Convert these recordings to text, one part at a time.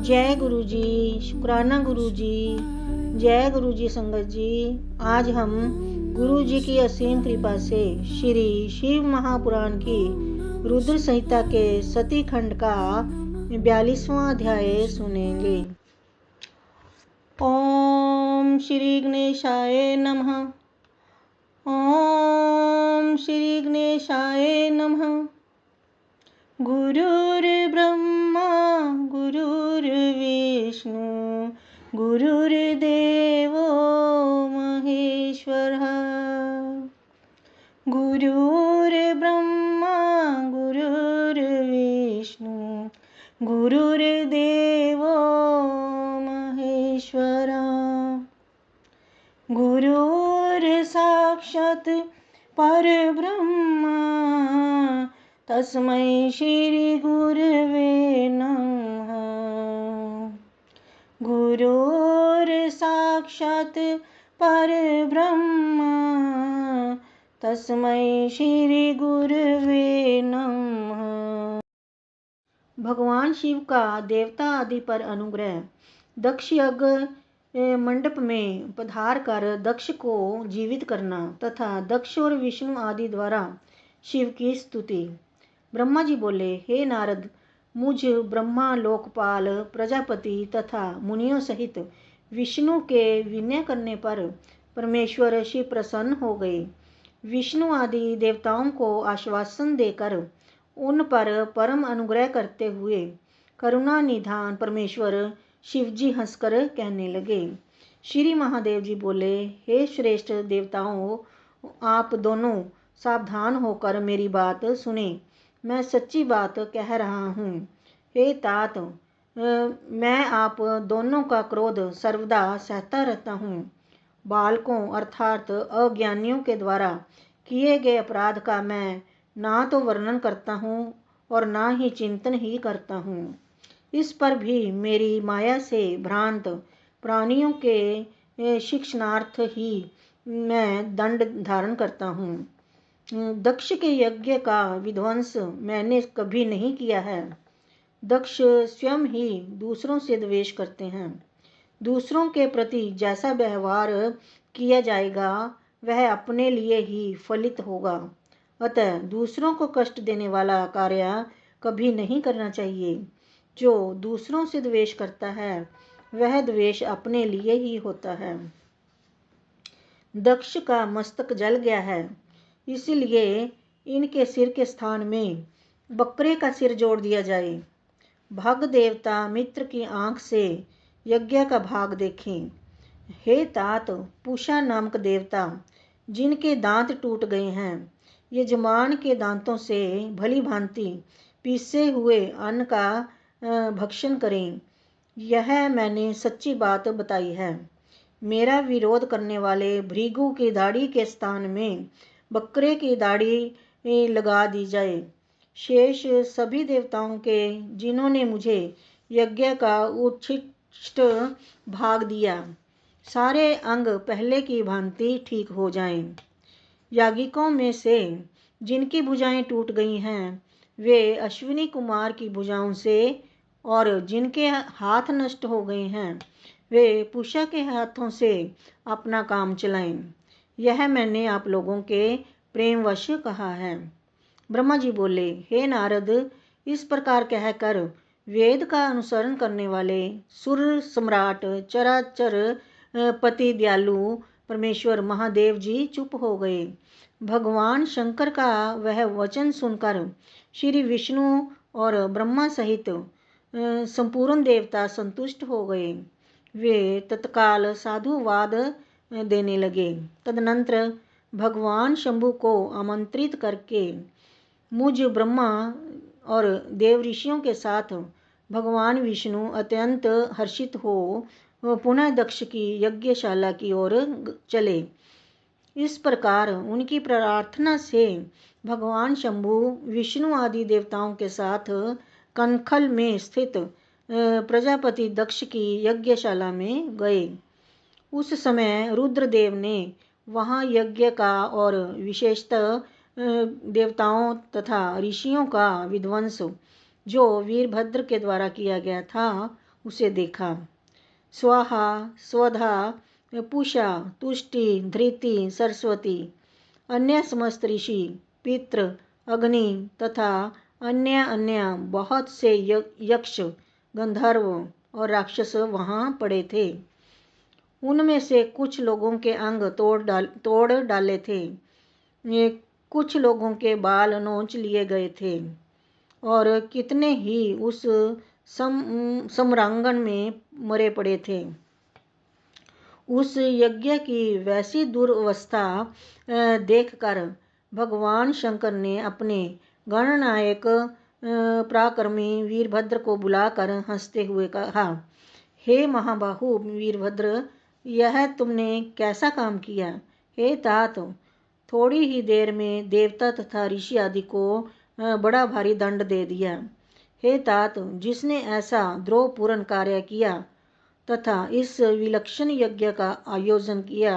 जय गुरु जी, शुक्राना गुरु जी, जय गुरु जी। संगत जी, आज हम गुरु जी की असीम कृपा से श्री शिव महापुराण की रुद्र संहिता के सती खंड का 42वां अध्याय सुनेंगे। ओम श्री गणेशाय नमः। ओम श्री गणेशाय नमः। गुरुर्ब्रह्मा गुरुर्विष्णु गुरुर्देवो महेश्वरः। गुरुर्ब्रह्मा गुरुर्विष्णु गुरुर्देवो महेश्वरः। गुरुर्साक्षात् परब्रह्म तस्मै श्री गुरवे नमः। गुरुर्साक्षात् परब्रह्म तस्मै श्री गुरवे नमः। भगवान शिव का देवता आदि पर अनुग्रह। दक्ष यज्ञ मंडप में पधार कर दक्ष को जीवित करना तथा दक्ष और विष्णु आदि द्वारा शिव की स्तुति। ब्रह्मा जी बोले, हे नारद, मुझ ब्रह्मा लोकपाल प्रजापति तथा मुनियों सहित विष्णु के विनय करने पर परमेश्वर शिव प्रसन्न हो गए। विष्णु आदि देवताओं को आश्वासन देकर उन पर परम अनुग्रह करते हुए करुणा निधान परमेश्वर शिवजी हंसकर कहने लगे। श्री महादेव जी बोले, हे श्रेष्ठ देवताओं, आप दोनों सावधान होकर मेरी बात सुने। मैं सच्ची बात कह रहा हूँ। हे तात, मैं आप दोनों का क्रोध सर्वदा सहता रहता हूँ। बालकों अर्थात अज्ञानियों के द्वारा किए गए अपराध का मैं ना तो वर्णन करता हूँ और ना ही चिंतन ही करता हूँ। इस पर भी मेरी माया से भ्रांत प्राणियों के शिक्षणार्थ ही मैं दंड धारण करता हूँ। दक्ष के यज्ञ का विध्वंस मैंने कभी नहीं किया है। दक्ष स्वयं ही दूसरों से द्वेष करते हैं। दूसरों के प्रति जैसा व्यवहार किया जाएगा वह अपने लिए ही फलित होगा। अतः दूसरों को कष्ट देने वाला कार्य कभी नहीं करना चाहिए। जो दूसरों से द्वेष करता है वह द्वेष अपने लिए ही होता है। दक्ष का मस्तक जल गया है, इसलिए इनके सिर के स्थान में बकरे का सिर जोड़ दिया जाए। भग देवता मित्र की आंख से यज्ञ का भाग देखें। हे तात, पूषा नामक देवता जिनके दांत टूट गए हैं, यजमान के दांतों से भली भांति पीसे हुए अन्न का भक्षण करें। यह मैंने सच्ची बात बताई है। मेरा विरोध करने वाले भृगु की दाढ़ी के स्थान में बकरे की दाढ़ी लगा दी जाए। शेष सभी देवताओं के जिन्होंने मुझे यज्ञ का उच्छिष्ट भाग दिया, सारे अंग पहले की भांति ठीक हो जाएं। याज्ञिकों में से जिनकी भुजाएं टूट गई हैं वे अश्विनी कुमार की भुजाओं से, और जिनके हाथ नष्ट हो गए हैं वे पूषा के हाथों से अपना काम चलाएं। यह मैंने आप लोगों के प्रेमवश कहा है। ब्रह्मा जी बोले, हे नारद, इस प्रकार कहकर वेद का अनुसरण करने वाले सुर सम्राट चराचर पति दयालु परमेश्वर महादेव जी चुप हो गए। भगवान शंकर का वह वचन सुनकर श्री विष्णु और ब्रह्मा सहित संपूर्ण देवता संतुष्ट हो गए। वे तत्काल साधुवाद देने लगे। तदनंतर भगवान शंभु को आमंत्रित करके मुझ ब्रह्मा और देव ऋषियों के साथ भगवान विष्णु अत्यंत हर्षित हो पुनः दक्ष की यज्ञशाला की ओर चले। इस प्रकार उनकी प्रार्थना से भगवान शंभु विष्णु आदि देवताओं के साथ कनखल में स्थित प्रजापति दक्ष की यज्ञशाला में गए। उस समय रुद्रदेव ने वहाँ यज्ञ का और विशेषतः देवताओं तथा ऋषियों का विध्वंस जो वीरभद्र के द्वारा किया गया था उसे देखा। स्वाहा, स्वधा, पूषा, तुष्टि, धृति, सरस्वती, अन्य समस्त ऋषि, पितृ, अग्नि तथा अन्य अन्य बहुत से यक्ष, गंधर्व और राक्षस वहां पड़े थे। उनमें से कुछ लोगों के अंग तोड़ डाले थे, कुछ लोगों के बाल नोच लिए गए थे और कितने ही उस सम्रांगण में मरे पड़े थे। उस यज्ञ की वैसी दुर्वस्था देखकर भगवान शंकर ने अपने गणनायक पराक्रमी वीरभद्र को बुलाकर हंसते हुए कहा, हे महाबाहु वीरभद्र, यह तुमने कैसा काम किया। हे तात, थोड़ी ही देर में देवता तथा ऋषि आदि को बड़ा भारी दंड दे दिया। हे तात, जिसने ऐसा द्रोहपूर्ण कार्य किया तथा इस विलक्षण यज्ञ का आयोजन किया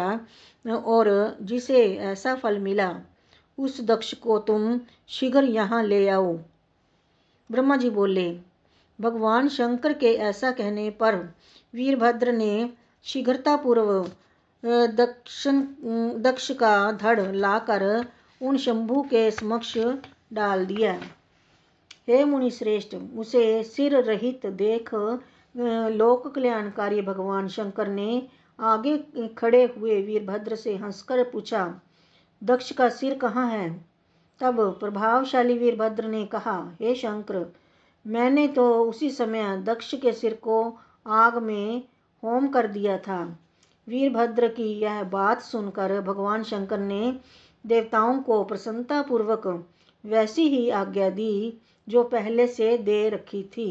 और जिसे ऐसा फल मिला, उस दक्ष को तुम शीघ्र यहाँ ले आओ। ब्रह्मा जी बोले। भगवान शंकर के ऐसा कहने पर वीरभद्र ने शीघ्रतापूर्वक दक्ष का धड़ लाकर उन शंभु के समक्ष डाल दिया। हे मुनि श्रेष्ठ, उसे सिर रहित देख लोक कल्याणकारी भगवान शंकर ने आगे खड़े हुए वीरभद्र से हंसकर पूछा, दक्ष का सिर कहाँ है। तब प्रभावशाली वीरभद्र ने कहा, हे शंकर, मैंने तो उसी समय दक्ष के सिर को आग में होम कर दिया था। वीरभद्र की यह बात सुनकर भगवान शंकर ने देवताओं को प्रसन्नतापूर्वक वैसी ही आज्ञा दी जो पहले से दे रखी थी।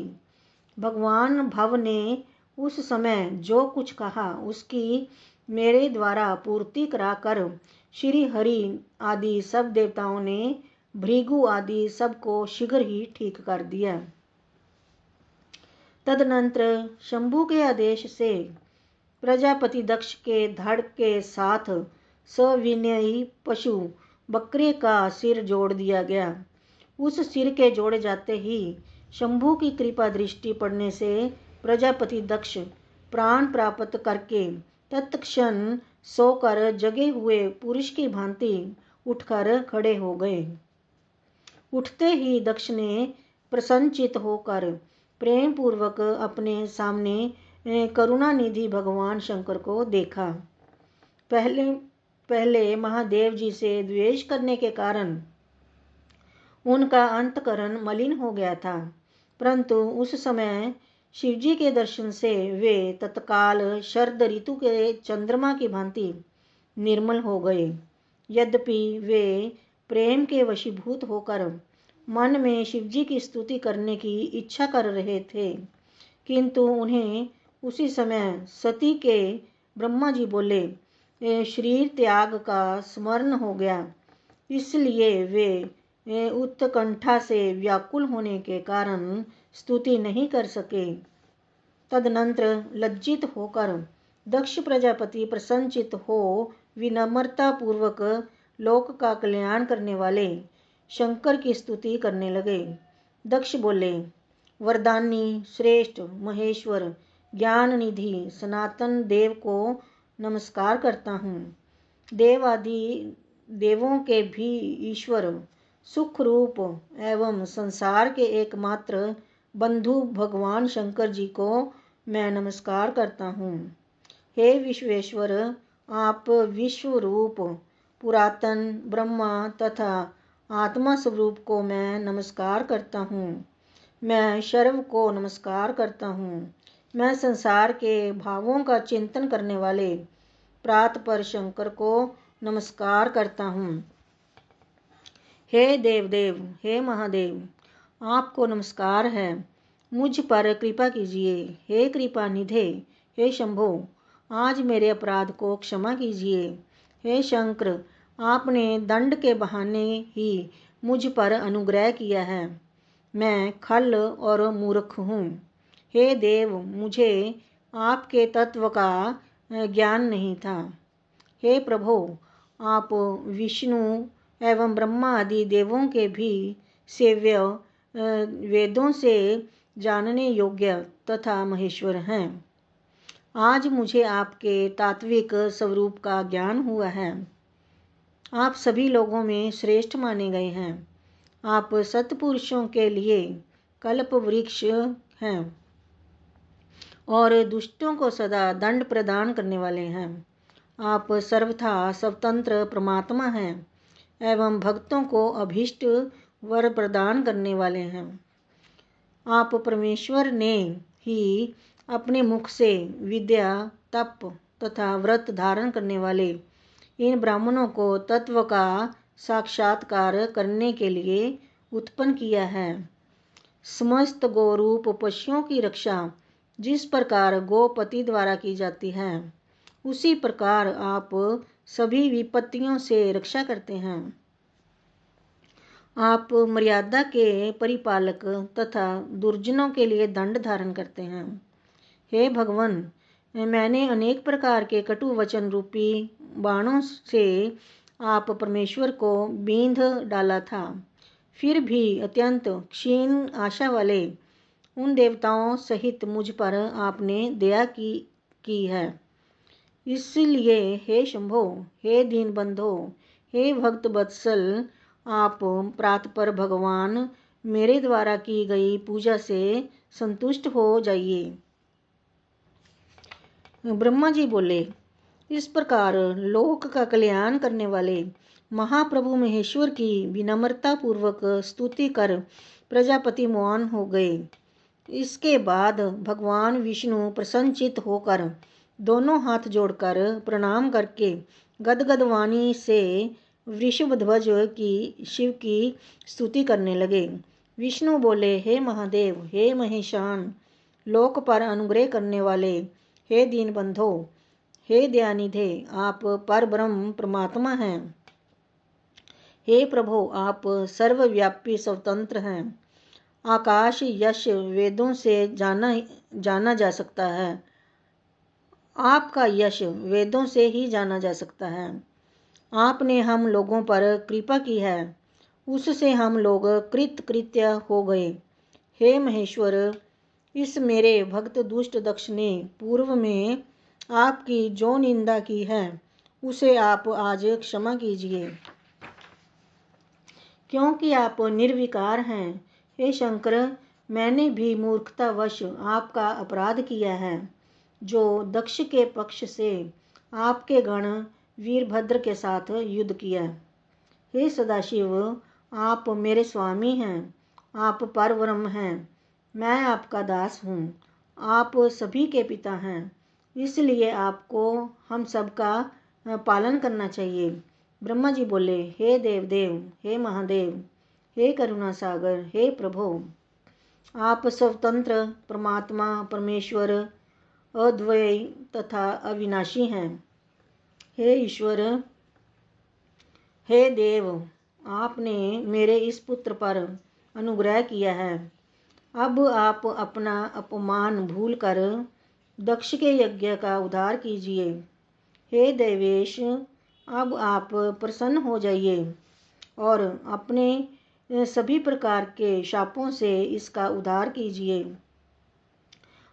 भगवान भव ने उस समय जो कुछ कहा उसकी मेरे द्वारा पूर्ति कराकर श्री हरि आदि सब देवताओं ने भृगु आदि सबको शीघ्र ही ठीक कर दिया। तदनंतर शंभु के आदेश से प्रजापति दक्ष के धड़ के साथ सविनयी पशु बकरे का सिर जोड़ दिया गया। उस सिर के जोड़े जाते ही शंभु की कृपा दृष्टि पड़ने से प्रजापति दक्ष प्राण प्राप्त करके तत्क्षण सोकर जगे हुए पुरुष की भांति उठकर खड़े हो गए। उठते ही दक्ष ने प्रसन्नचित होकर प्रेम पूर्वक अपने सामने करुणानिधि भगवान शंकर को देखा। पहले महादेव जी से द्वेष करने के कारण उनका अंतकरण मलिन हो गया था, परंतु उस समय शिवजी के दर्शन से वे तत्काल शरद ऋतु के चंद्रमा की भांति निर्मल हो गए। यद्यपि वे प्रेम के वशीभूत होकर मन में शिवजी की स्तुति करने की इच्छा कर रहे थे, किंतु उन्हें उसी समय सती के ब्रह्मा जी बोले शरीर त्याग का स्मरण हो गया, इसलिए वे उत्कंठा से व्याकुल होने के कारण स्तुति नहीं कर सके। तदनंतर लज्जित होकर दक्ष प्रजापति प्रसन्नचित हो विनम्रता पूर्वक लोक का कल्याण करने वाले शंकर की स्तुति करने लगे। दक्ष बोले, वरदानी श्रेष्ठ महेश्वर ज्ञान निधि सनातन देव को नमस्कार करता हूँ। देव आदि देवों के भी ईश्वर सुख रूप एवं संसार के एकमात्र बंधु भगवान शंकर जी को मैं नमस्कार करता हूँ। हे विश्वेश्वर, आप विश्व रूप पुरातन ब्रह्मा तथा आत्मा स्वरूप को मैं नमस्कार करता हूँ। मैं शर्व को नमस्कार करता हूँ। मैं संसार के भावों का चिंतन करने वाले प्रातपर शंकर को नमस्कार करता हूँ। हे देवदेव, हे महादेव, आपको नमस्कार है। मुझ पर कृपा कीजिए। हे कृपा निधे, हे शंभो, आज मेरे अपराध को क्षमा कीजिए। हे शंकर, आपने दंड के बहाने ही मुझ पर अनुग्रह किया है। मैं खल और मूर्ख हूँ। हे देव, मुझे आपके तत्व का ज्ञान नहीं था। हे प्रभो, आप विष्णु एवं ब्रह्मा आदि देवों के भी सेव्य वेदों से जानने योग्य तथा महेश्वर हैं। आज मुझे आपके तात्विक स्वरूप का ज्ञान हुआ है। आप सभी लोगों में श्रेष्ठ माने गए हैं। आप सत्पुरुषों के लिए कल्प वृक्ष हैं और दुष्टों को सदा दंड प्रदान करने वाले हैं। आप सर्वथा स्वतंत्र परमात्मा हैं एवं भक्तों को अभीष्ट वर प्रदान करने वाले हैं। आप परमेश्वर ने ही अपने मुख से विद्या, तप तथा व्रत धारण करने वाले इन ब्राह्मणों को तत्व का साक्षात्कार करने के लिए उत्पन्न किया है। समस्त गोरूप पशुओं की रक्षा जिस प्रकार गोपति द्वारा की जाती है, उसी प्रकार आप सभी विपत्तियों से रक्षा करते हैं। आप मर्यादा के परिपालक तथा दुर्जनों के लिए दंड धारण करते हैं। हे भगवान, मैंने अनेक प्रकार के कटु वचन रूपी बाणों से आप परमेश्वर को बींध डाला था, फिर भी अत्यंत क्षीण आशा वाले उन देवताओं सहित मुझ पर आपने दया की है। इसलिए हे शंभो, हे दीनबंधो, हे भक्त वत्सल, आप प्रातपर भगवान मेरे द्वारा की गई पूजा से संतुष्ट हो जाइए। ब्रह्मा जी बोले, इस प्रकार लोक का कल्याण करने वाले महाप्रभु महेश्वर की विनम्रता पूर्वक स्तुति कर प्रजापति मौन हो गए। इसके बाद भगवान विष्णु प्रसन्नचित्त होकर दोनों हाथ जोड़कर प्रणाम करके गदगद वाणी से वृषभध्वज की शिव की स्तुति करने लगे। विष्णु बोले, हे महादेव, हे महेशान, लोक पर अनुग्रह करने वाले, हे दीनबंधो, हे दयानिधे, आप परब्रह्म परमात्मा हैं। हे प्रभो, आप सर्वव्यापी स्वतंत्र हैं। आकाश यश वेदों से जाना जा सकता है। आपका यश वेदों से ही जाना जा सकता है। आपने हम लोगों पर कृपा की है, उससे हम लोग कृतकृत्य हो गए। हे महेश्वर, इस मेरे भक्त दुष्ट दक्ष ने पूर्व में आपकी जो निंदा की है, उसे आप आज क्षमा कीजिए, क्योंकि आप निर्विकार हैं। हे शंकर, मैंने भी मूर्खतावश आपका अपराध किया है, जो दक्ष के पक्ष से आपके गण वीरभद्र के साथ युद्ध किया। हे सदाशिव, आप मेरे स्वामी हैं, आप परब्रह्म हैं, मैं आपका दास हूँ। आप सभी के पिता हैं, इसलिए आपको हम सबका पालन करना चाहिए। ब्रह्मा जी बोले, हे देवदेव, हे महादेव, हे करुणा सागर, हे प्रभो, आप स्वतंत्र परमात्मा परमेश्वर अद्वय तथा अविनाशी हैं। हे ईश्वर, हे देव, आपने मेरे इस पुत्र पर अनुग्रह किया है। अब आप अपना अपमान भूलकर दक्ष के यज्ञ का उद्धार कीजिए। हे देवेश, अब आप प्रसन्न हो जाइए और अपने सभी प्रकार के शापों से इसका उद्धार कीजिए।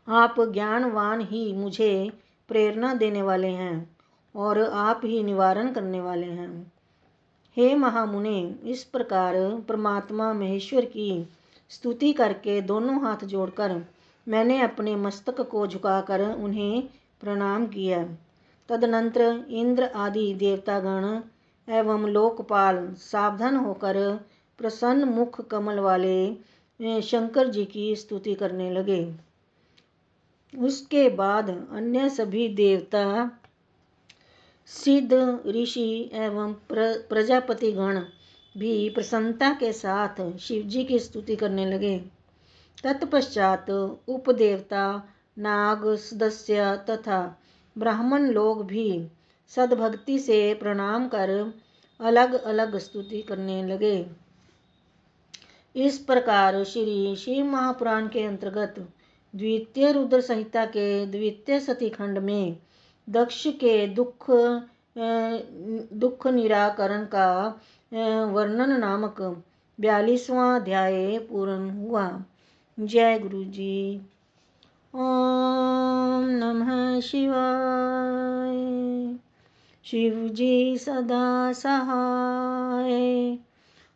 आप ज्ञानवान ही मुझे प्रेरणा देने वाले हैं और आप ही निवारण करने वाले हैं। हे महामुने, इस प्रकार परमात्मा महेश्वर की स्तुति करके दोनों हाथ जोड़कर मैंने अपने मस्तक को झुकाकर उन्हें प्रणाम किया। तदनंतर इंद्र आदि देवतागण एवं लोकपाल सावधान होकर प्रसन्न मुख कमल वाले शंकर जी की स्तुति करने लगे। उसके बाद अन्य सभी देवता, सिद्ध, ऋषि एवं प्रजापति गण भी प्रसन्नता के साथ शिवजी की स्तुति करने लगे। तत्पश्चात उपदेवता, नाग, सदस्य तथा ब्राह्मण लोग भी सद्भक्ति से प्रणाम कर अलग अलग स्तुति करने लगे। इस प्रकार श्री शिव महापुराण के अंतर्गत द्वितीय रुद्र संहिता के द्वितीय सती खंड में दक्ष के दुख निराकरण का वर्णन नामक 42वां अध्याय पूर्ण हुआ। जय गुरु जी। ओम नमः शिवाय। शिव जी सदा सहाय।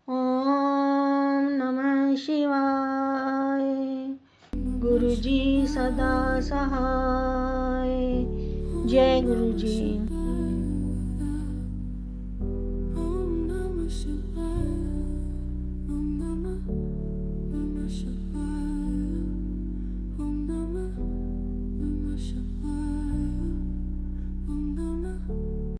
ओम नमः शिवाय। गुरु जी सदा सहाय। जय गुरु जी।